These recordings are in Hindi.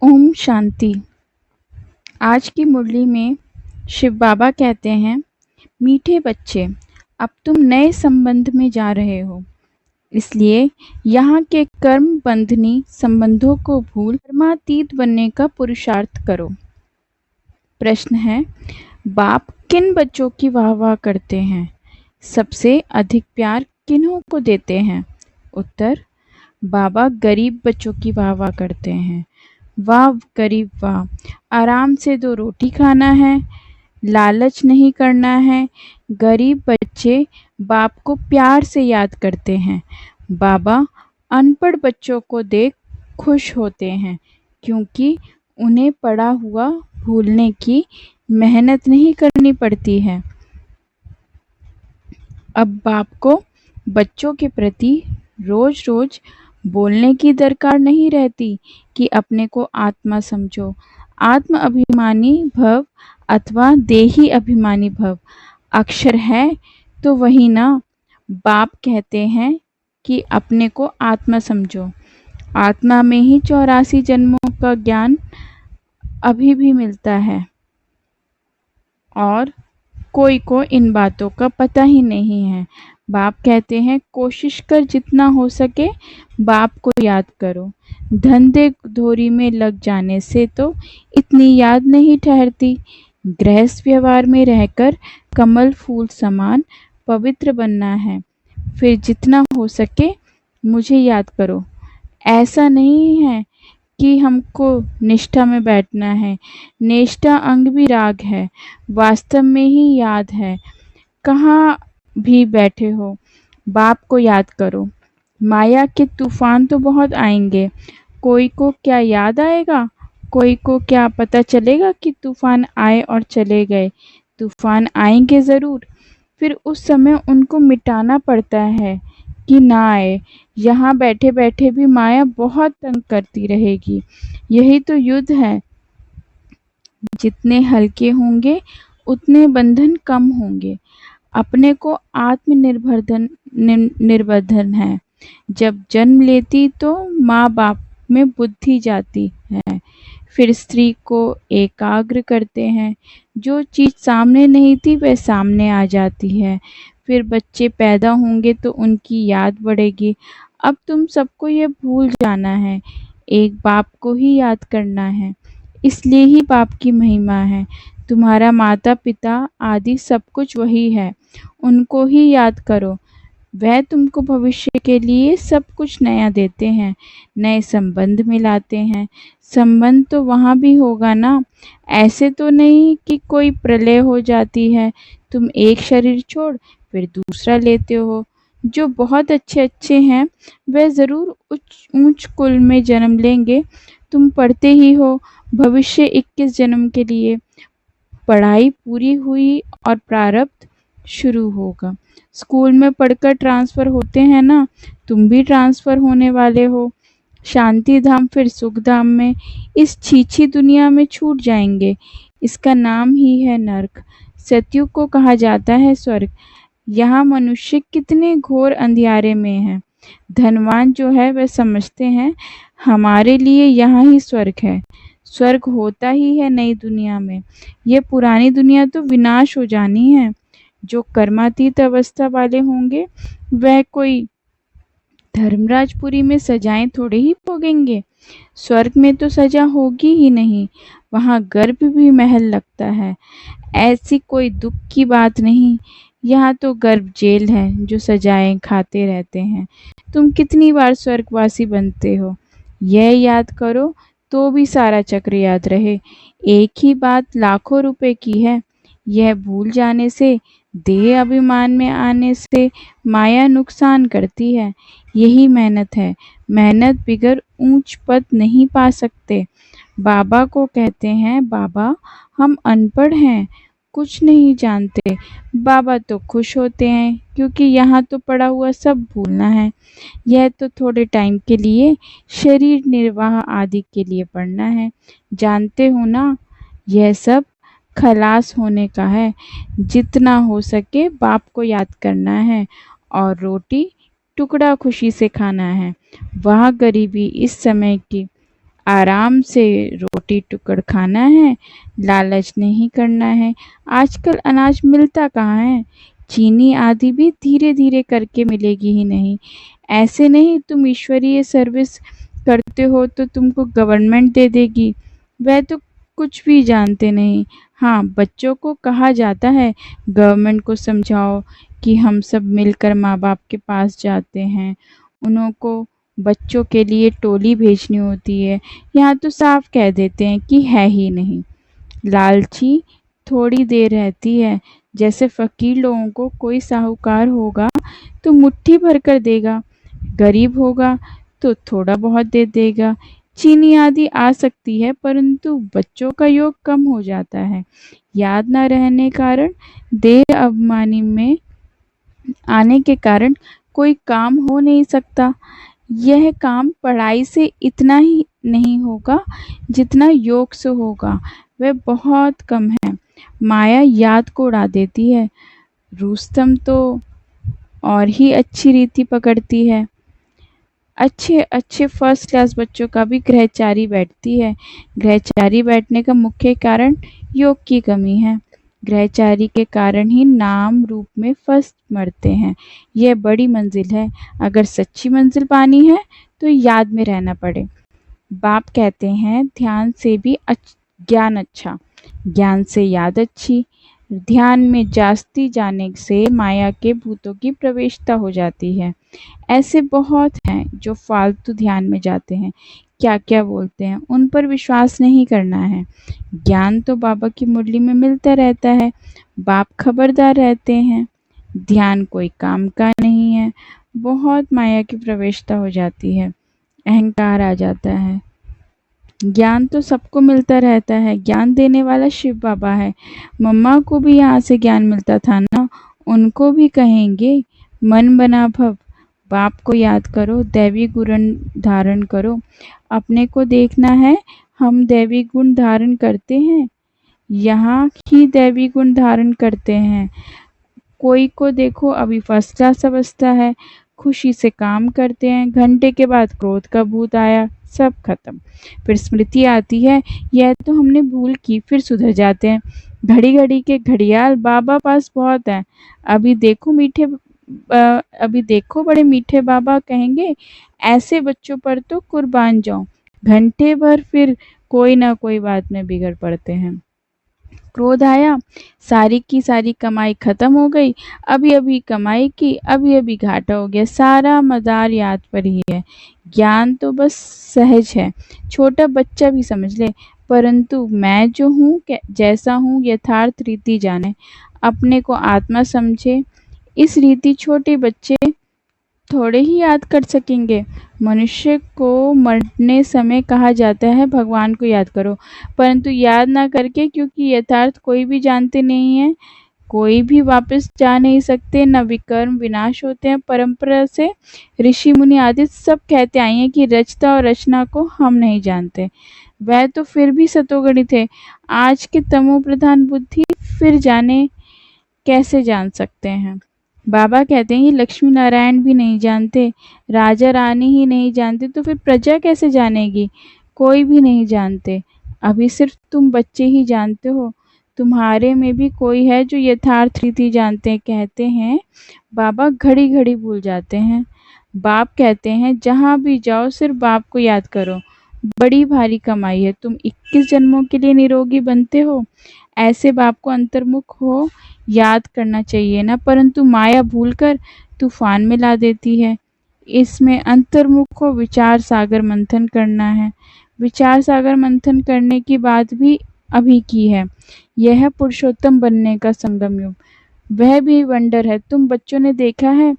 ओम शांति। आज की मुरली में शिव बाबा कहते हैं, मीठे बच्चे, अब तुम नए संबंध में जा रहे हो, इसलिए यहाँ के कर्म बंधनी संबंधों को भूल कर्मातीत बनने का पुरुषार्थ करो। प्रश्न है, बाप किन बच्चों की वाह वाह करते हैं? सबसे अधिक प्यार किन्हों को देते हैं? उत्तर, बाबा गरीब बच्चों की वाह वाह करते हैं। वाह गरीब वाह, आराम से 2 रोटी खाना है, लालच नहीं करना है। गरीब बच्चे बाप को प्यार से याद करते हैं। बाबा अनपढ़ बच्चों को देख खुश होते हैं, क्योंकि उन्हें पढ़ा हुआ भूलने की मेहनत नहीं करनी पड़ती है। अब बाप को बच्चों के प्रति रोज-रोज बोलने की दरकार नहीं रहती कि अपने को आत्मा समझो। आत्म अभिमानी भव अथवा देही अभिमानी भव, अक्षर है तो वही ना। बाप कहते हैं कि अपने को आत्मा समझो। आत्मा में ही 84 जन्मों का ज्ञान अभी भी मिलता है और कोई को इन बातों का पता ही नहीं है। बाप कहते हैं, कोशिश कर जितना हो सके बाप को याद करो। धंधे धोरी में लग जाने से तो इतनी याद नहीं ठहरती। गृहस्थ व्यवहार में रहकर कमल फूल समान पवित्र बनना है। फिर जितना हो सके मुझे याद करो। ऐसा नहीं है कि हमको निष्ठा में बैठना है। निष्ठा अंग भी राग है, वास्तव में ही याद है। कहाँ भी बैठे हो, बाप को याद करो। माया के तूफान तो बहुत आएंगे, कोई को क्या याद आएगा? कोई को क्या पता चलेगा कि तूफान आए और चले गए? तूफान आएंगे ज़रूर, फिर उस समय उनको मिटाना पड़ता है कि ना आए। यहाँ बैठे-बैठे भी माया बहुत तंग करती रहेगी। यही तो युद्ध है। जितने हल्के होंगे उतने बंधन कम होंगे। अपने को निर्बंधन है। जब जन्म लेती तो माँ बाप में बुद्धि जाती है, फिर स्त्री को एकाग्र करते हैं। जो चीज़ सामने नहीं थी वह सामने आ जाती है। फिर बच्चे पैदा होंगे तो उनकी याद बढ़ेगी। अब तुम सबको ये भूल जाना है, एक बाप को ही याद करना है। इसलिए ही बाप की महिमा है। तुम्हारा माता पिता आदि सब कुछ वही है, उनको ही याद करो। वह तुमको भविष्य के लिए सब कुछ नया देते हैं, नए संबंध मिलाते हैं। संबंध तो वहाँ भी होगा ना, ऐसे तो नहीं कि कोई प्रलय हो जाती है, तुम एक शरीर छोड़ फिर दूसरा लेते हो। जो बहुत अच्छे हैं वह ज़रूर ऊंच कुल में जन्म लेंगे। तुम पढ़ते ही हो भविष्य 21 जन्म के लिए। पढ़ाई पूरी हुई और प्रारब्ध शुरू होगा। स्कूल में पढ़कर ट्रांसफ़र होते हैं ना, तुम भी ट्रांसफ़र होने वाले हो। शांति धाम फिर सुख धाम में, इस छीछी दुनिया में छूट जाएंगे। इसका नाम ही है नर्क। सतयुग को कहा जाता है स्वर्ग। यहाँ मनुष्य कितने घोर अंधियारे में है। धनवान जो है वह समझते हैं हमारे लिए यहाँ ही स्वर्ग है। स्वर्ग होता ही है नई दुनिया में। ये पुरानी दुनिया तो विनाश हो जानी है। जो कर्मातीत अवस्था वाले होंगे वह कोई धर्मराजपुरी में सजाएं थोड़े ही भोगेंगे। स्वर्ग में तो सजा होगी ही नहीं, वहाँ गर्भ भी महल लगता है। ऐसी कोई दुख की बात नहीं, यहाँ तो गर्भ जेल है जो सजाएं खाते रहते हैं। तुम कितनी बार स्वर्गवासी बनते हो, यह याद करो तो भी सारा चक्र याद रहे। एक ही बात लाखों रुपए की है, यह भूल जाने से, देह अभिमान में आने से माया नुकसान करती है। यही मेहनत है। मेहनत बिगर ऊंच पद नहीं पा सकते। बाबा को कहते हैं, बाबा हम अनपढ़ हैं, कुछ नहीं जानते। बाबा तो खुश होते हैं क्योंकि यहाँ तो पड़ा हुआ सब भूलना है। यह तो थोड़े टाइम के लिए शरीर निर्वाह आदि के लिए पढ़ना है। जानते हो ना, यह सब खलास होने का है। जितना हो सके बाप को याद करना है और रोटी टुकड़ा खुशी से खाना है। वह गरीबी इस समय की आराम से रोटी टुकड़ खाना है, लालच नहीं करना है। आजकल अनाज मिलता कहाँ है? चीनी आदि भी धीरे-धीरे करके मिलेगी ही नहीं। ऐसे नहीं तुम ईश्वरीय सर्विस करते हो तो तुमको गवर्नमेंट दे देगी। वह तो कुछ भी जानते नहीं। हाँ, बच्चों को कहा जाता है गवर्नमेंट को समझाओ कि हम सब मिलकर माँ-बाप के पास जाते हैं। उनको बच्चों के लिए टोली भेजनी होती है। यहाँ तो साफ कह देते हैं कि है ही नहीं। लालची थोड़ी देर रहती है। जैसे फ़कीर लोगों को कोई साहूकार होगा तो मुट्ठी भर कर देगा, गरीब होगा तो थोड़ा बहुत दे देगा। चीनी आदि आ सकती है परंतु बच्चों का योग कम हो जाता है। याद न रहने कारण देर अवमानी में आने के कारण कोई काम हो नहीं सकता। यह काम पढ़ाई से इतना ही नहीं होगा जितना योग से होगा, वह बहुत कम है। माया याद को उड़ा देती है। रुस्तम तो और ही अच्छी रीति पकड़ती है। अच्छे फर्स्ट क्लास बच्चों का भी ग्रहचारी बैठती है। ग्रहचारी बैठने का मुख्य कारण योग की कमी है। ग्रहचारी के कारण ही नाम रूप में फर्स्ट मरते हैं। यह बड़ी मंजिल है। अगर सच्ची मंजिल पानी है तो याद में रहना पड़े। बाप कहते हैं ध्यान से भी ज्ञान अच्छा, ज्ञान से याद अच्छी। ध्यान में जास्ती जाने से माया के भूतों की प्रवेशता हो जाती है। ऐसे बहुत हैं जो फालतू ध्यान में जाते हैं, क्या-क्या बोलते हैं, उन पर विश्वास नहीं करना है। ज्ञान तो बाबा की मुरली में मिलता रहता है। बाप खबरदार रहते हैं। ध्यान कोई काम का नहीं है। बहुत माया की प्रवेशता हो जाती है, अहंकार आ जाता है। ज्ञान तो सबको मिलता रहता है। ज्ञान देने वाला शिव बाबा है। मम्मा को भी यहाँ से ज्ञान मिलता था ना, उनको भी कहेंगे मन बना भव। बाप को याद करो, दैवी गुण धारण करो। अपने को देखना है, हम दैवी गुण धारण करते हैं, यहाँ ही दैवी गुण धारण करते हैं। कोई को देखो अभी फर्स्ट क्लास अवस्था है, खुशी से काम करते हैं, घंटे के बाद क्रोध का भूत आया, सब खत्म। फिर स्मृति आती है, यह तो हमने भूल की, फिर सुधर जाते हैं। घड़ी-घड़ी के घड़ियाल बाबा पास बहुत है। अभी देखो बड़े मीठे बाबा कहेंगे, ऐसे बच्चों पर तो कुर्बान जाऊं। घंटे भर फिर कोई ना कोई बात में बिगड़ पड़ते हैं। क्रोध आया, सारी की सारी कमाई खत्म हो गई। अभी-अभी कमाई की, अभी-अभी घाटा हो गया। सारा मदार याद पर ही है। ज्ञान तो बस सहज है, छोटा बच्चा भी समझ ले। परंतु मैं जो हूँ, जैसा हूँ, यथार्थ रीति जाने, अपने को आत्मा समझे। इस रीति छोटे बच्चे थोड़े ही याद कर सकेंगे। मनुष्य को मरने समय कहा जाता है भगवान को याद करो, परंतु याद ना करके, क्योंकि यथार्थ कोई भी जानते नहीं है। कोई भी वापस जा नहीं सकते, न विकर्म विनाश होते हैं। परंपरा से ऋषि मुनि आदि सब कहते आए हैं कि रचता और रचना को हम नहीं जानते। वह तो फिर भी सतोगुणी थे। आज के तमो प्रधान बुद्धि फिर जाने कैसे जान सकते हैं। बाबा कहते हैं ये लक्ष्मी नारायण भी नहीं जानते, राजा रानी ही नहीं जानते, तो फिर प्रजा कैसे जानेगी? कोई भी नहीं जानते। अभी सिर्फ तुम बच्चे ही जानते हो। तुम्हारे में भी कोई है जो यथार्थ रीति जानते हैं। कहते हैं बाबा घड़ी-घड़ी भूल जाते हैं। बाप कहते हैं जहाँ भी जाओ सिर्फ बाप को याद करो। बड़ी भारी कमाई है। तुम 21 जन्मों के लिए निरोगी बनते हो। ऐसे बाप को अंतर्मुख हो याद करना चाहिए ना, परंतु माया भूलकर तूफान में ला देती है। इसमें अंतर्मुख हो विचार सागर मंथन करना है। विचार सागर मंथन करने की बात भी अभी की है। यह है पुरुषोत्तम बनने का संगम युग। वह भी वंडर है। तुम बच्चों ने देखा है,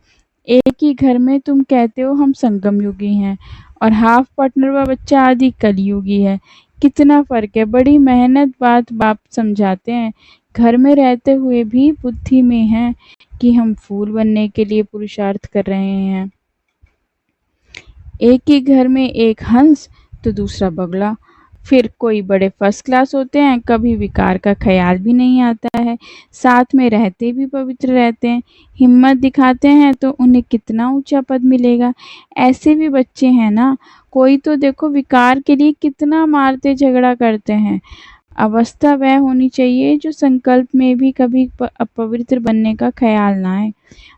एक ही घर में तुम कहते हो हम संगम युगी हैं और हाफ पार्टनर व बच्चा आदि कलयुगी है। कितना फर्क है। बड़ी मेहनत बात बाप समझाते हैं। घर में रहते हुए भी बुद्धि में है कि हम फूल बनने के लिए पुरुषार्थ कर रहे हैं। एक ही घर में एक हंस तो दूसरा बगला, फिर कोई बड़े फर्स्ट क्लास होते हैं, कभी विकार का ख्याल भी नहीं आता है, साथ में रहते भी पवित्र रहते हैं, हिम्मत दिखाते हैं तो उन्हें कितना ऊंचा पद मिलेगा। ऐसे भी बच्चे हैं ना, कोई तो देखो विकार के लिए कितना मारते झगड़ा करते हैं। अवस्था वह होनी चाहिए जो संकल्प में भी कभी अपवित्र बनने का ख्याल ना आए।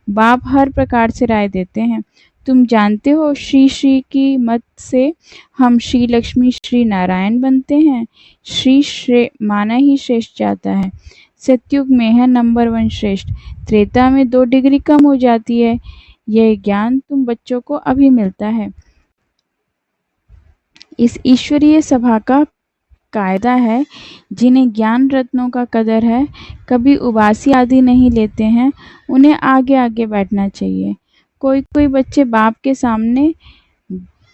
बाप हर प्रकार से राय देते हैं। तुम जानते हो श्री श्री की मत से हम श्री लक्ष्मी श्री नारायण बनते हैं। श्री श्रे माना ही श्रेष्ठ जाता है। सतयुग में है नंबर 1 श्रेष्ठ, त्रेता में 2 डिग्री कम हो जाती है। यह ज्ञान तुम बच्चों को अभी मिलता है। इस ईश्वरीय सभा का कायदा है, जिन्हें ज्ञान रत्नों का कदर है, कभी उबासी आदि नहीं लेते हैं, उन्हें आगे आगे बैठना चाहिए। कोई कोई बच्चे बाप के सामने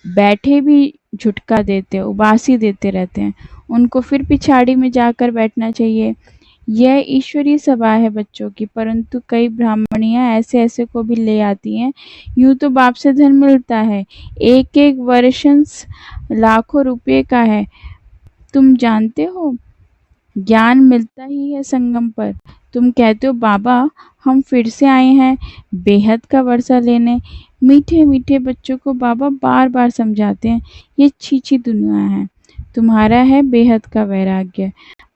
बैठे भी झुटका देते, उबासी देते रहते हैं, उनको फिर पिछाड़ी में जाकर बैठना चाहिए। यह ईश्वरीय सभा है बच्चों की, परंतु कई ब्राह्मणियां ऐसे ऐसे को भी ले आती हैं। यूं तो बाप से धन मिलता है, एक एक वर्षंस लाखों रुपए का है। तुम जानते हो ज्ञान मिलता ही है संगम पर। तुम कहते हो बाबा हम फिर से आए हैं बेहद का वर्षा लेने। मीठे मीठे बच्चों को बाबा बार बार समझाते हैं, ये छीछी दुनिया है, तुम्हारा है बेहद का वैराग्य।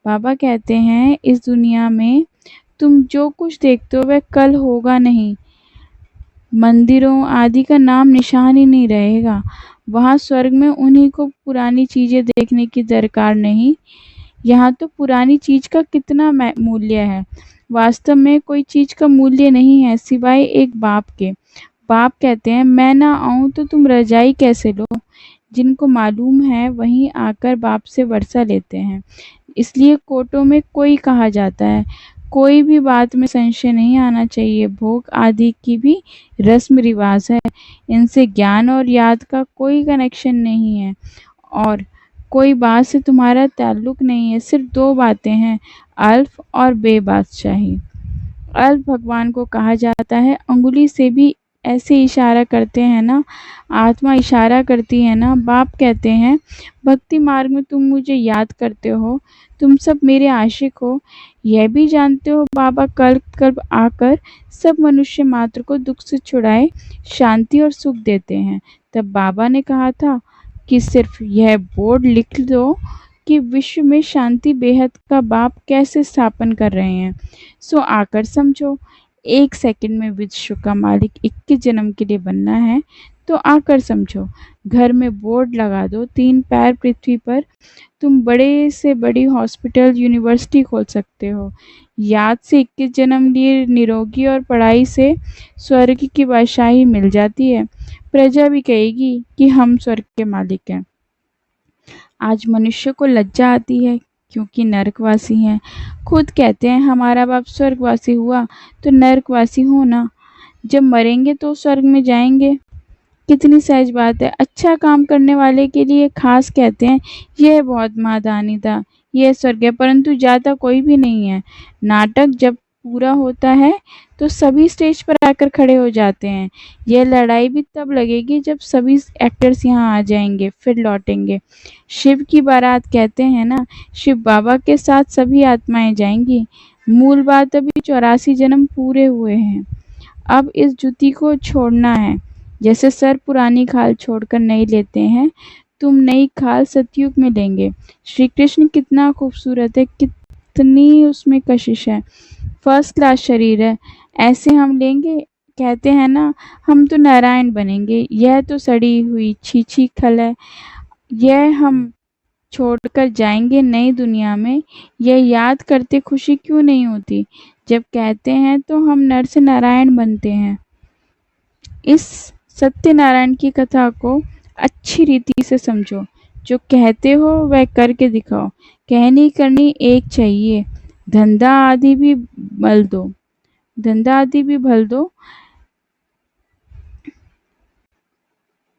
बाबा कहते हैं इस दुनिया में तुम जो कुछ देखते हो वह कल होगा नहीं। मंदिरों आदि का नाम निशान ही नहीं रहेगा। वहाँ स्वर्ग में उन्हीं को पुरानी चीजें देखने की दरकार नहीं। यहाँ तो पुरानी चीज का कितना मूल्य है। वास्तव में कोई चीज का मूल्य नहीं है सिवाय एक बाप के। बाप कहते हैं मैं ना आऊं तो तुम रजाई कैसे लो। जिनको मालूम है वहीं आकर बाप से वर्षा लेते हैं। इसलिए कोटों में कोई कहा जाता है। कोई भी बात में संशय नहीं आना चाहिए। भोग आदि की भी रस्म रिवाज है, इनसे ज्ञान और याद का कोई कनेक्शन नहीं है और कोई बात से तुम्हारा ताल्लुक नहीं है। सिर्फ 2 बातें हैं, अल्फ और बेबादशाही। अल्फ भगवान को कहा जाता है। अंगुली से भी ऐसे इशारा करते हैं ना, आत्मा इशारा करती है ना। बाप कहते हैं भक्ति मार्ग में तुम मुझे याद करते हो, तुम सब मेरे आशिक हो। यह भी जानते हो बाबा कल्प कल्प आकर सब मनुष्य मात्र को दुख से छुड़ाए शांति और सुख देते हैं। तब बाबा ने कहा था कि सिर्फ यह बोर्ड लिख दो कि विश्व में शांति बेहद का बाप कैसे स्थापन कर रहे हैं, सो आकर समझो। 1 सेकंड में विश्व का मालिक 21 जन्म के लिए बनना है तो आकर समझो। घर में बोर्ड लगा दो, 3 पैर पृथ्वी पर, तुम बड़े से बड़ी हॉस्पिटल यूनिवर्सिटी खोल सकते हो। याद से 21 जन्म लिए निरोगी और पढ़ाई से स्वर्ग की बादशाही मिल जाती है। प्रजा भी कहेगी कि हम स्वर्ग के मालिक हैं। आज मनुष्य को लज्जा आती है क्योंकि नरकवासी हैं। खुद कहते हैं हमारा बाप स्वर्गवासी हुआ तो नरकवासी हो ना। जब मरेंगे तो स्वर्ग में जाएंगे। कितनी सहज बात है। अच्छा काम करने वाले के लिए खास कहते हैं यह बहुत महादानी था, यह स्वर्ग है, परंतु जाता कोई भी नहीं है। नाटक जब पूरा होता है तो सभी स्टेज पर आकर खड़े हो जाते हैं। यह लड़ाई भी तब लगेगी जब सभी एक्टर्स यहाँ आ जाएंगे फिर लौटेंगे। शिव की बारात कहते हैं ना, शिव बाबा के साथ सभी आत्माएं जाएंगी। मूल बात अभी 84 जन्म पूरे हुए हैं। अब इस जुती को छोड़ना है। जैसे सर पुरानी खाल छोड़कर नई लेते हैं, तुम नई खाल सतयुग में लेंगे। श्री कृष्ण कितना खूबसूरत है, कितनी उसमें कशिश है, फर्स्ट क्लास शरीर है, ऐसे हम लेंगे। कहते हैं ना हम तो नारायण बनेंगे, यह तो सड़ी हुई छीछी खल है, यह हम छोड़कर जाएंगे नई दुनिया में। यह याद करते खुशी क्यों नहीं होती। जब कहते हैं तो हम नर से नारायण बनते हैं। इस सत्यनारायण की कथा को अच्छी रीति से समझो। जो कहते हो वह करके दिखाओ। कहनी करनी एक चाहिए। धंधा आदि भी भल दो, धंधा आदि भी भल दो।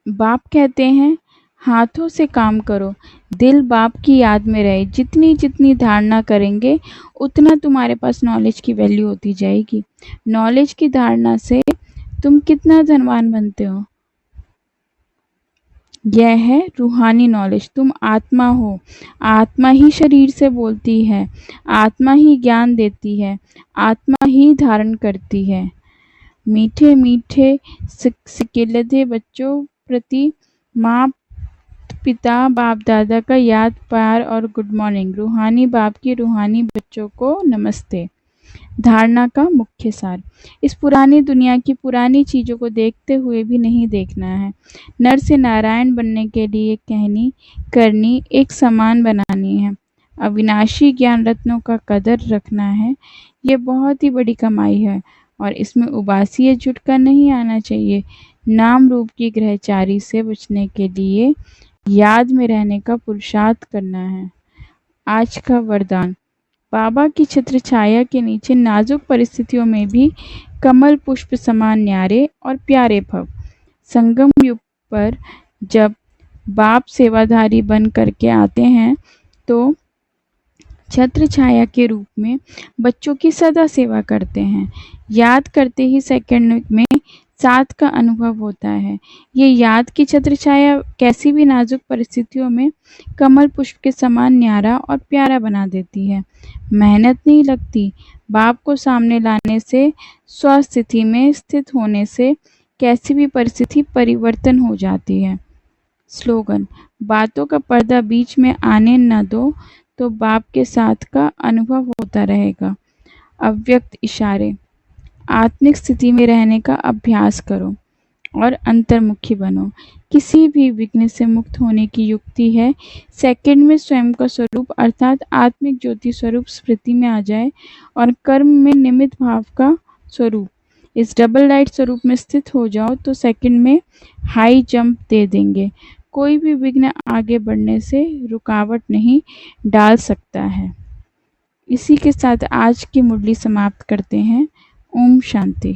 बाप कहते हैं हाथों से काम करो, दिल बाप की याद में रहे। जितनी जितनी धारणा करेंगे उतना तुम्हारे पास नॉलेज की वैल्यू होती जाएगी। नॉलेज की धारणा से तुम कितना धनवान बनते हो। यह है रूहानी नॉलेज। तुम आत्मा हो, आत्मा ही शरीर से बोलती है, आत्मा ही ज्ञान देती है, आत्मा ही धारण करती है। मीठे मीठे सिकिलते बच्चों प्रति माँ पिता बाप दादा का याद प्यार और गुड मॉर्निंग। रूहानी बाप की रूहानी बच्चों को नमस्ते। धारणा का मुख्य सार। इस पुरानी दुनिया की पुरानी चीजों को देखते हुए भी नहीं देखना है। नर से नारायण बनने के लिए कहनी करनी एक समान बनानी है। अविनाशी ज्ञान रत्नों का कदर रखना है। ये बहुत ही बड़ी कमाई है और इसमें उबासी या झुटका नहीं आना चाहिए। नाम रूप की ग्रहचारी से बचने के लिए याद में रहने का पुरुषार्थ करना है। आज का वरदान। बाबा की छत्र छाया के नीचे नाजुक परिस्थितियों में भी कमल पुष्प समान न्यारे और प्यारे भव। संगम युग पर जब बाप सेवाधारी बन करके आते हैं तो छत्र छाया के रूप में बच्चों की सदा सेवा करते हैं। याद करते ही सेकंड में साथ का अनुभव होता है। ये याद की छत्र छाया कैसी भी नाजुक परिस्थितियों में कमल पुष्प के समान न्यारा और प्यारा बना देती है। मेहनत नहीं लगती। बाप को सामने लाने से, स्वस्थिति में स्थित होने से कैसी भी परिस्थिति परिवर्तन हो जाती है। स्लोगन। बातों का पर्दा बीच में आने न दो तो बाप के साथ का अनुभव होता रहेगा। अव्यक्त इशारे। आत्मिक स्थिति में रहने का अभ्यास करो और अंतर्मुखी बनो। किसी भी विघ्न से मुक्त होने की युक्ति है सेकंड में स्वयं का स्वरूप अर्थात आत्मिक ज्योति स्वरूप स्मृति में आ जाए और कर्म में निमित्त भाव का स्वरूप इस डबल लाइट स्वरूप में स्थित हो जाओ तो सेकंड में हाई जंप दे देंगे। कोई भी विघ्न आगे बढ़ने से रुकावट नहीं डाल सकता है। इसी के साथ आज की मुरली समाप्त करते हैं। ओम शांति।